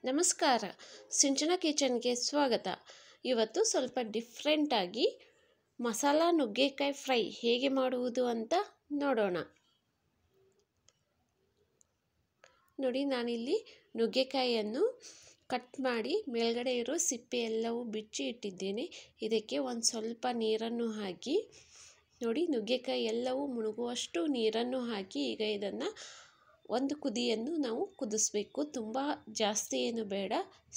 ನಮಸ್ಕಾರ, ಸಿಂಚನಾ ಕಿಚನ್ಗೆ ಸ್ವಾಗತ. ಇವತ್ತು ಸ್ವಲ್ಪ ಡಿಫ್ರೆಂಟಾಗಿ ಮಸಾಲ ನುಗ್ಗೆಕಾಯಿ ಫ್ರೈ ಹೇಗೆ ಮಾಡುವುದು ಅಂತ ನೋಡೋಣ. ನೋಡಿ, ನಾನಿಲ್ಲಿ ನುಗ್ಗೆಕಾಯಿಯನ್ನು ಕಟ್ ಮಾಡಿ ಮೇಲ್ಗಡೆ ಇರೋ ಸಿಪ್ಪೆ ಎಲ್ಲವೂ ಬಿಚ್ಚಿ ಇಟ್ಟಿದ್ದೇನೆ. ಇದಕ್ಕೆ ಒಂದು ಸ್ವಲ್ಪ ನೀರನ್ನು ಹಾಕಿ, ನೋಡಿ ನುಗ್ಗೆಕಾಯಿ ಎಲ್ಲವೂ ಮುಳುಗುವಷ್ಟು ನೀರನ್ನು ಹಾಕಿ ಈಗ ಇದನ್ನು ಒಂದು ಕುದಿಯನ್ನು ನಾವು ಕುದಿಸ್ಬೇಕು. ತುಂಬ ಜಾಸ್ತಿ ಏನು ಬೇಡ,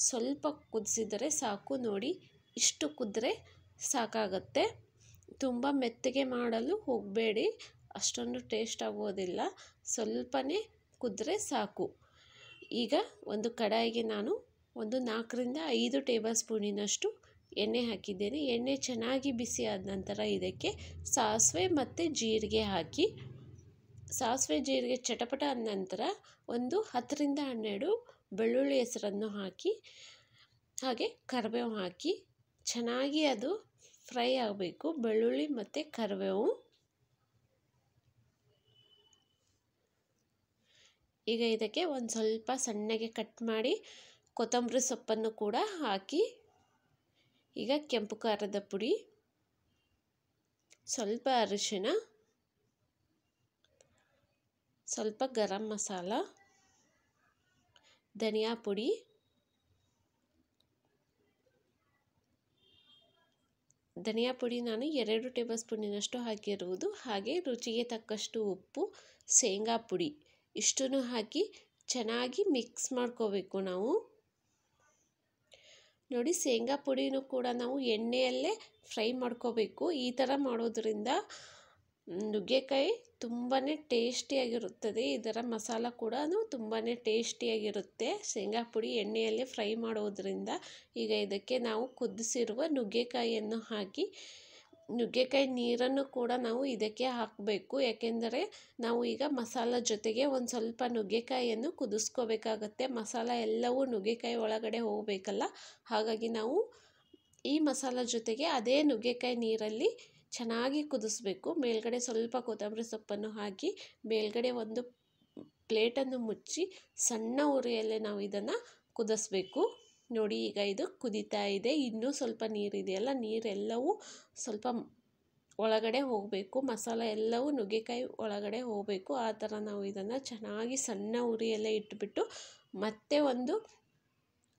ಸ್ವಲ್ಪ ಕುದಿಸಿದರೆ ಸಾಕು. ನೋಡಿ, ಇಷ್ಟು ಕುದ್ರೆ ಸಾಕಾಗತ್ತೆ. ತುಂಬ ಮೆತ್ತಗೆ ಮಾಡಲು ಹೋಗಬೇಡಿ, ಅಷ್ಟೊಂದು ಟೇಸ್ಟ್ ಆಗೋದಿಲ್ಲ. ಸ್ವಲ್ಪನೇ ಕುದ್ರೆ ಸಾಕು. ಈಗ ಒಂದು ಕಡಾಯಿಗೆ ನಾನು ಒಂದು 4-5 ಟೇಬಲ್ ಸ್ಪೂನಿನಷ್ಟು ಎಣ್ಣೆ ಹಾಕಿದ್ದೇನೆ. ಎಣ್ಣೆ ಚೆನ್ನಾಗಿ ಬಿಸಿ ಆದ ನಂತರ ಇದಕ್ಕೆ ಸಾಸಿವೆ ಮತ್ತು ಜೀರಿಗೆ ಹಾಕಿ, ಸಾಸಿವೆ ಜೀರಿಗೆ ಚಟಪಟ ಆದ ನಂತರ ಒಂದು 10-12 ಬೆಳ್ಳುಳ್ಳಿ ಹೆಸರನ್ನು ಹಾಕಿ, ಹಾಗೆ ಕರಿಬೇವು ಹಾಕಿ ಚೆನ್ನಾಗಿ ಅದು ಫ್ರೈ ಆಗಬೇಕು. ಬೆಳ್ಳುಳ್ಳಿ ಮತ್ತು ಕರಿಬೇವು. ಈಗ ಇದಕ್ಕೆ ಒಂದು ಸ್ವಲ್ಪ ಸಣ್ಣಗೆ ಕಟ್ ಮಾಡಿ ಕೊತ್ತಂಬರಿ ಸೊಪ್ಪನ್ನು ಕೂಡ ಹಾಕಿ, ಈಗ ಕೆಂಪು ಖಾರದ ಪುಡಿ, ಸ್ವಲ್ಪ ಅರಿಶಿಣ, ಸ್ವಲ್ಪ ಗರಂ ಮಸಾಲ, ಧನಿಯಾ ಪುಡಿ, ನಾನು 2 ಟೇಬಲ್ ಸ್ಪೂನಿನಷ್ಟು ಹಾಕಿರುವುದು. ಹಾಗೆ ರುಚಿಗೆ ತಕ್ಕಷ್ಟು ಉಪ್ಪು, ಶೇಂಗಾ ಪುಡಿ ಇಷ್ಟನ್ನು ಹಾಕಿ ಚೆನ್ನಾಗಿ ಮಿಕ್ಸ್ ಮಾಡ್ಕೋಬೇಕು ನಾವು. ನೋಡಿ, ಶೇಂಗಾ ಪುಡಿನೂ ಕೂಡ ನಾವು ಎಣ್ಣೆಯಲ್ಲೇ ಫ್ರೈ ಮಾಡ್ಕೋಬೇಕು. ಈ ಥರ ಮಾಡೋದ್ರಿಂದ ನುಗ್ಗೆಕಾಯಿ ತುಂಬಾ ಟೇಸ್ಟಿಯಾಗಿರುತ್ತದೆ. ಇದರ ಮಸಾಲ ಕೂಡ ತುಂಬಾ ಟೇಸ್ಟಿಯಾಗಿರುತ್ತೆ, ಶೇಂಗಾ ಪುಡಿ ಎಣ್ಣೆಯಲ್ಲೇ ಫ್ರೈ ಮಾಡೋದ್ರಿಂದ. ಈಗ ಇದಕ್ಕೆ ನಾವು ಕುದಿಸಿರುವ ನುಗ್ಗೆಕಾಯಿಯನ್ನು ಹಾಕಿ, ನುಗ್ಗೆಕಾಯಿ ನೀರನ್ನು ಕೂಡ ನಾವು ಇದಕ್ಕೆ ಹಾಕಬೇಕು. ಯಾಕೆಂದರೆ ನಾವು ಈಗ ಮಸಾಲ ಜೊತೆಗೆ ಒಂದು ಸ್ವಲ್ಪ ನುಗ್ಗೆಕಾಯಿಯನ್ನು ಕುದಿಸ್ಕೋಬೇಕಾಗತ್ತೆ. ಮಸಾಲ ಎಲ್ಲವೂ ನುಗ್ಗೆಕಾಯಿ ಒಳಗಡೆ ಹೋಗಬೇಕಲ್ಲ, ಹಾಗಾಗಿ ನಾವು ಈ ಮಸಾಲ ಜೊತೆಗೆ ಅದೇ ನುಗ್ಗೆಕಾಯಿ ನೀರಲ್ಲಿ ಚೆನ್ನಾಗಿ ಕುದಿಸ್ಬೇಕು. ಮೇಲ್ಗಡೆ ಸ್ವಲ್ಪ ಕೊತ್ತಂಬರಿ ಸೊಪ್ಪನ್ನು ಹಾಕಿ ಮೇಲ್ಗಡೆ ಒಂದು ಪ್ಲೇಟನ್ನು ಮುಚ್ಚಿ ಸಣ್ಣ ಉರಿಯಲ್ಲೇ ನಾವು ಇದನ್ನು ಕುದಿಸ್ಬೇಕು. ನೋಡಿ, ಈಗ ಇದು ಕುದೀತಾ ಇದೆ. ಇನ್ನೂ ಸ್ವಲ್ಪ ನೀರಿದೆಯಲ್ಲ, ನೀರೆಲ್ಲವೂ ಸ್ವಲ್ಪ ಒಳಗಡೆ ಹೋಗಬೇಕು. ಮಸಾಲ ಎಲ್ಲವೂ ನುಗ್ಗೆಕಾಯಿ ಒಳಗಡೆ ಹೋಗಬೇಕು. ಆ ಥರ ನಾವು ಇದನ್ನು ಚೆನ್ನಾಗಿ ಸಣ್ಣ ಉರಿಯಲ್ಲೇ ಇಟ್ಬಿಟ್ಟು ಮತ್ತೆ ಒಂದು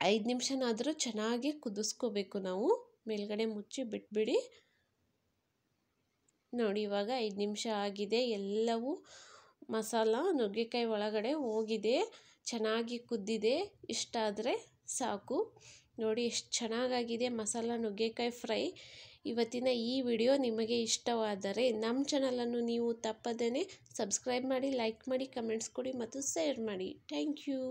5 ನಿಮಿಷನಾದರೂ ಚೆನ್ನಾಗಿ ಕುದಿಸ್ಕೋಬೇಕು ನಾವು. ಮೇಲ್ಗಡೆ ಮುಚ್ಚಿ ಬಿಟ್ಬಿಡಿ. ನೋಡಿ, ಇವಾಗ 5 ನಿಮಿಷ ಆಗಿದೆ. ಎಲ್ಲವೂ ಮಸಾಲ ನುಗ್ಗೆಕಾಯಿ ಒಳಗಡೆ ಹೋಗಿದೆ, ಚೆನ್ನಾಗಿ ಕುದ್ದಿದೆ. ಇಷ್ಟಾದರೆ ಸಾಕು. ನೋಡಿ ಎಷ್ಟು ಚೆನ್ನಾಗಾಗಿದೆ ಮಸಾಲ ನುಗ್ಗೆಕಾಯಿ ಫ್ರೈ. ಇವತ್ತಿನ ಈ ವಿಡಿಯೋ ನಿಮಗೆ ಇಷ್ಟವಾದರೆ ನಮ್ಮ ಚಾನಲನ್ನು ನೀವು ತಪ್ಪದೇ ಸಬ್ಸ್ಕ್ರೈಬ್ ಮಾಡಿ, ಲೈಕ್ ಮಾಡಿ, ಕಮೆಂಟ್ಸ್ ಕೊಡಿ ಮತ್ತು ಶೇರ್ ಮಾಡಿ. Thank you.